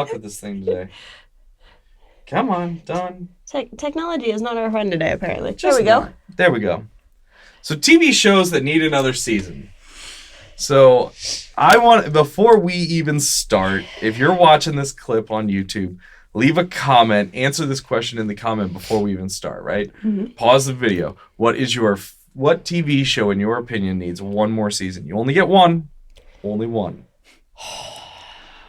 luck with this thing today. Come on, done. Technology is not our friend today, apparently. Just there we go. not. There we go. So TV shows that need another season. So I want, before we even start, if you're watching this clip on YouTube, leave a comment, answer this question in the comment before we even start, right? Mm-hmm. Pause the video. What TV show, in your opinion, needs one more season? You only get one. Only one.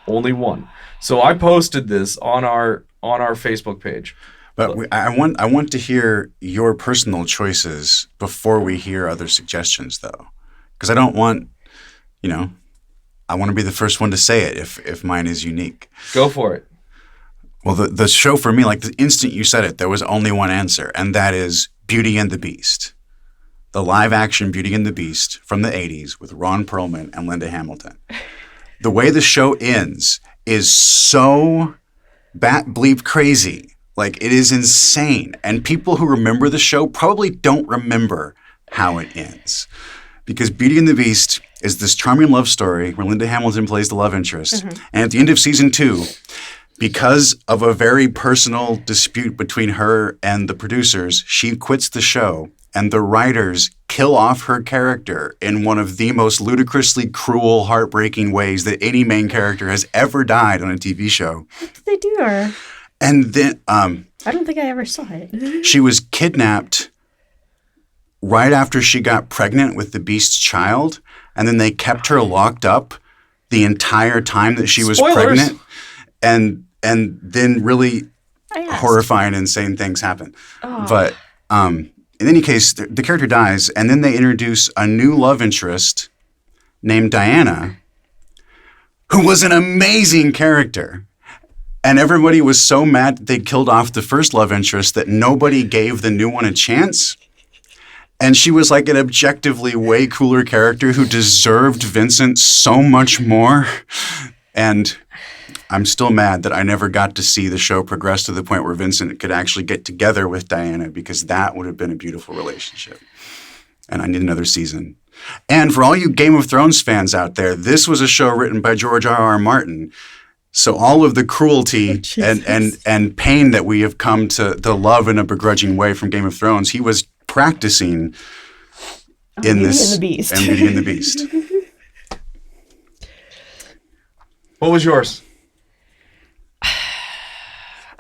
Only one. So I posted this on our Facebook page. But I want to hear your personal choices before we hear other suggestions, though, because I don't want, I want to be the first one to say it if mine is unique. Go for it. Well, the show for me, like the instant you said it, there was only one answer, and that is Beauty and the Beast. The live-action Beauty and the Beast from the 80s with Ron Perlman and Linda Hamilton. The way the show ends is so bat-bleep crazy. Like, it is insane. And people who remember the show probably don't remember how it ends. Because Beauty and the Beast is this charming love story where Linda Hamilton plays the love interest. Mm-hmm. And at the end of season 2, because of a very personal dispute between her and the producers, she quits the show, and the writers kill off her character in one of the most ludicrously cruel, heartbreaking ways that any main character has ever died on a TV show. What did they do to her? And then I don't think I ever saw it. She was kidnapped right after she got pregnant with the Beast's child, and then they kept her locked up the entire time that she was pregnant. And then really horrifying, insane things happen. Oh. But in any case, the character dies, and then they introduce a new love interest named Diana, who was an amazing character. And everybody was so mad that they killed off the first love interest that nobody gave the new one a chance. And she was like an objectively way cooler character who deserved Vincent so much more. And I'm still mad that I never got to see the show progress to the point where Vincent could actually get together with Diana, because that would have been a beautiful relationship. And I need another season. And for all you Game of Thrones fans out there, this was a show written by George R.R. Martin. So all of the cruelty and pain that we have come to love in a begrudging way from Game of Thrones, he was practicing in Beauty this. And the Beast. And Beauty and the Beast. What was yours?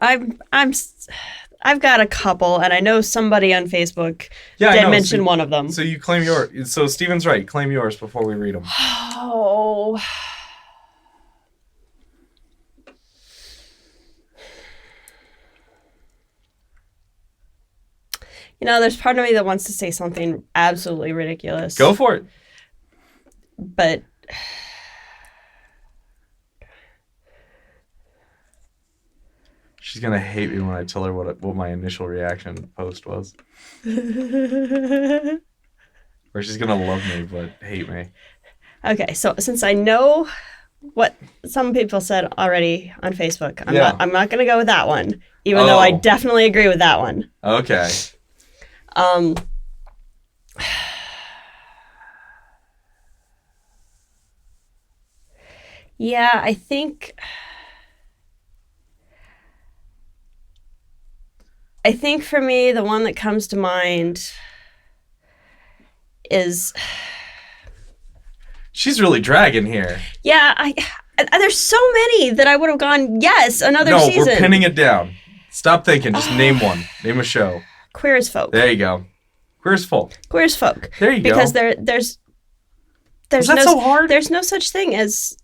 I've got a couple, and I know somebody on Facebook did mention one of them. So you claim yours. So Steven's right. Claim yours before we read them. Oh. There's part of me that wants to say something absolutely ridiculous. Go for it. But she's going to hate me when I tell her what my initial reaction post was. Or she's going to love me, but hate me. Okay, so since I know what some people said already on Facebook, I'm not going to go with that one, even though I definitely agree with that one. Okay. Yeah, I think for me, the one that comes to mind is... She's really dragging here. Yeah, there's so many that I would have gone, yes, another season. No, we're pinning it down. Stop thinking. Just name one. Name a show. Queer as Folk. There you go. Queer as Folk. Queer as Folk. There you because go. There's so hard? There's no such thing as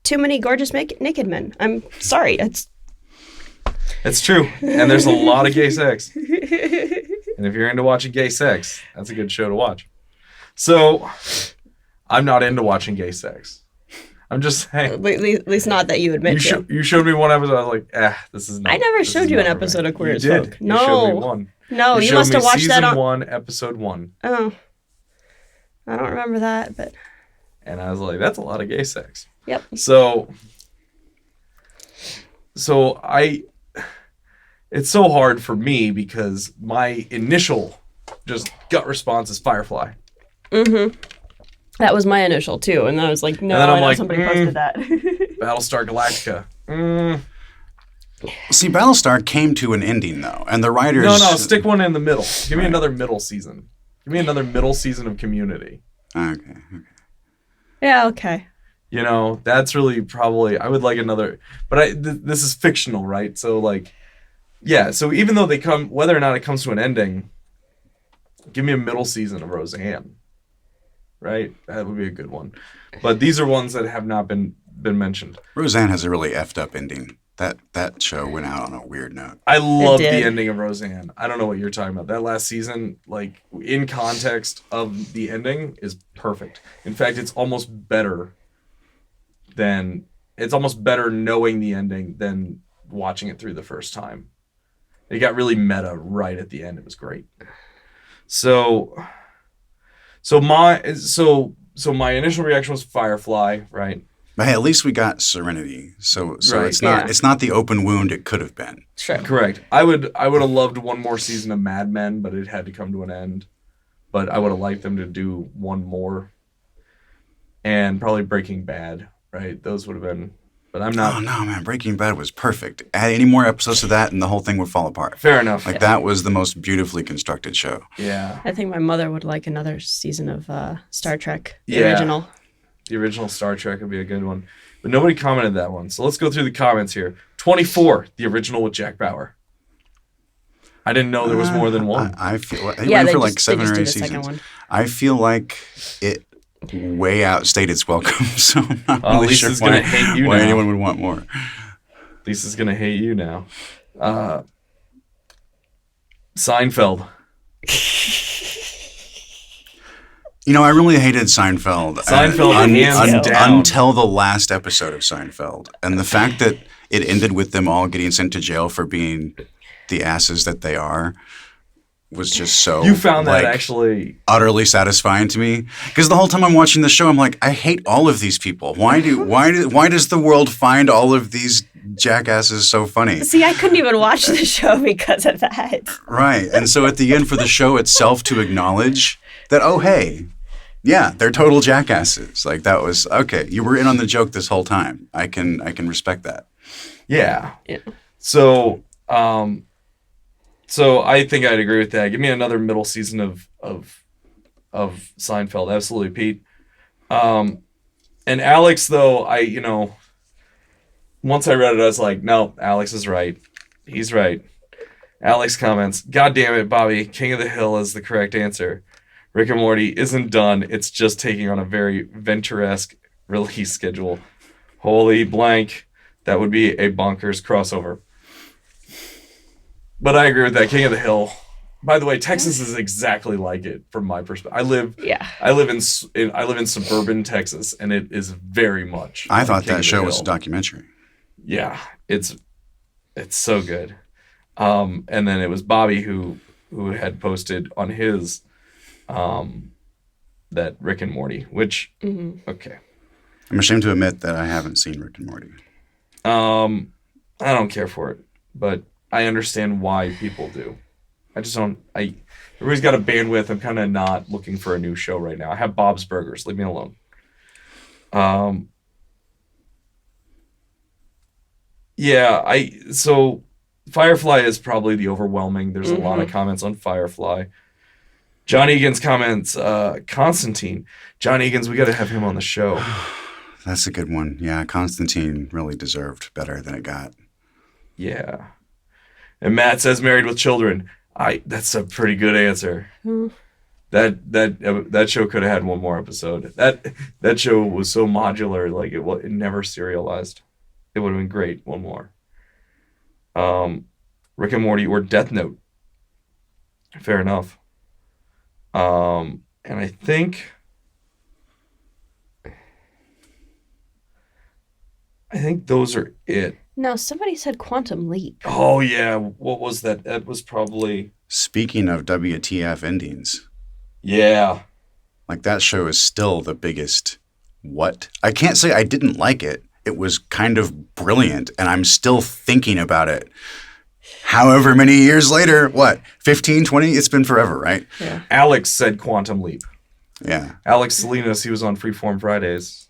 too many gorgeous naked men. I'm sorry. It's true. And there's a lot of gay sex. And if you're into watching gay sex, that's a good show to watch. So, I'm not into watching gay sex. I'm just saying. At least not that you admit to. You showed me one episode. I was like, this is not. I never showed you an episode of Queer as Folk. No. You showed me one. No, you must have watched that on season 1, episode 1. Oh, I don't remember that, but. And I was like, that's a lot of gay sex. Yep. So it's so hard for me because my initial just gut response is Firefly. Mm-hmm. That was my initial too, and I was like, no, I know somebody posted that. Battlestar Galactica. See, Battlestar came to an ending, though, and the writers... No, stick one in the middle. Give me another middle season. Give me another middle season of Community. Okay. Yeah, okay. You know, that's really probably... I would like another... But this is fictional, right? So, like... Yeah, so even though they come... Whether or not it comes to an ending, give me a middle season of Roseanne. Right? That would be a good one. But these are ones that have not been mentioned. Roseanne has a really effed up ending. That show went out on a weird note. I love the ending of Roseanne. I don't know what you're talking about. That last season, like, in context of the ending, is perfect. In fact, it's almost better knowing the ending than watching it through the first time. It got really meta right at the end. It was great. So my initial reaction was Firefly, right? But hey, at least we got Serenity. So Right. it's not the open wound it could have been. Sure. Correct. I would have loved one more season of Mad Men, but it had to come to an end. But I would have liked them to do one more. And probably Breaking Bad, right? Those would have been... But I'm not... Oh, no, man. Breaking Bad was perfect. Add any more episodes to that and the whole thing would fall apart. Fair enough. Like, that was the most beautifully constructed show. Yeah. I think my mother would like another season of Star Trek, the Yeah. original. The original Star Trek would be a good one. But nobody commented that one. So let's go through the comments here. 24, the original with Jack Bauer. I didn't know there was more than one. I feel it Yeah, went they for just- like 7 they just or did 8 a second seasons. one. I feel like it way outstayed its welcome, so I'm not really sure Lisa's gonna hate you why now. anyone would want more. Lisa's going to hate you now. Seinfeld. You know, I really hated Seinfeld. Hands down. Until the last episode of Seinfeld. And the fact that it ended with them all getting sent to jail for being the asses that they are was just so... You found that like, actually... utterly satisfying to me. Because the whole time I'm watching the show, I'm like, I hate all of these people. Why does the world find all of these jackasses so funny? See, I couldn't even watch the show because of that. Right. And so at the end, for the show itself to acknowledge that, oh, hey, yeah, they're total jackasses. Like, that was, okay, you were in on the joke this whole time. I can respect that. Yeah. Yeah. So I think I'd agree with that. Give me another middle season of Seinfeld. Absolutely, Pete. And Alex, though, once I read it, I was like, no, Alex is right. He's right. Alex comments, God damn it, Bobby, King of the Hill is the correct answer. Rick and Morty isn't done. It's just taking on a very Venture-esque release schedule. Holy blank. That would be a bonkers crossover. But I agree with that. King of the Hill. By the way, Texas is exactly like it from my perspective. I live in suburban Texas, and it is very much. I like thought King of that the show Hill. was a documentary. Yeah, it's so good. And then it was Bobby who had posted on his that Rick and Morty, which okay. I'm ashamed to admit that I haven't seen Rick and Morty. I don't care for it, but I understand why people do. I just don't. Everybody's got a bandwidth. I'm kind of not looking for a new show right now. I have Bob's Burgers. Leave me alone. Yeah. So Firefly is probably the overwhelming. There's a lot of comments on Firefly. John Egan's comments. Constantine. John Egan's. We got to have him on the show. That's a good one. Yeah, Constantine really deserved better than it got. Yeah. And Matt says Married with Children. That's a pretty good answer. That show could have had one more episode. That show was so modular, like it never serialized. It would have been great. One more. Rick and Morty or Death Note. Fair enough. And I think those are it. No, somebody said Quantum Leap. Oh yeah, what was that? That was probably... Speaking of WTF endings, Yeah. like that show is still the biggest what? I can't say I didn't like it. It was kind of brilliant, and I'm still thinking about it. However many years later, what, 15, 20? It's been forever, right? Yeah. Alex said Quantum Leap. Yeah. Alex Salinas, he was on Freeform Fridays.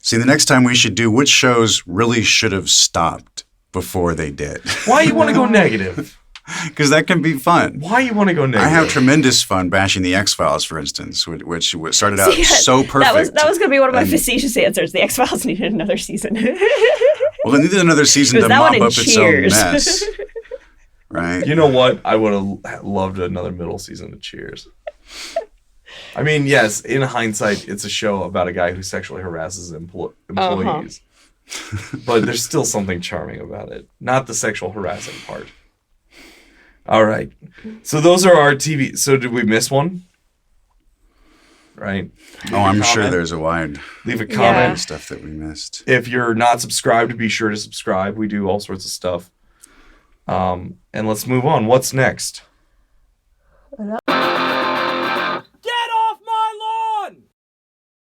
See, the next time we should do which shows really should have stopped before they did. Why you want to go negative? Because that can be fun. Why you want to go negative? I have tremendous fun bashing the X-Files, for instance, which started out so perfect. That was going to be one of my facetious answers. The X-Files needed another season. Well, it needed another season to mop up its own mess. Right? You know what? I would have loved another middle season of Cheers. I mean, yes, in hindsight, it's a show about a guy who sexually harasses employees. But there's still something charming about it. Not the sexual harassing part. All right. So those are our TV. So did we miss one? Right? I'm sure there's a wide leave a comment. Stuff that we missed. If you're not subscribed, be sure to subscribe. We do all sorts of stuff. And let's move on. What's next? What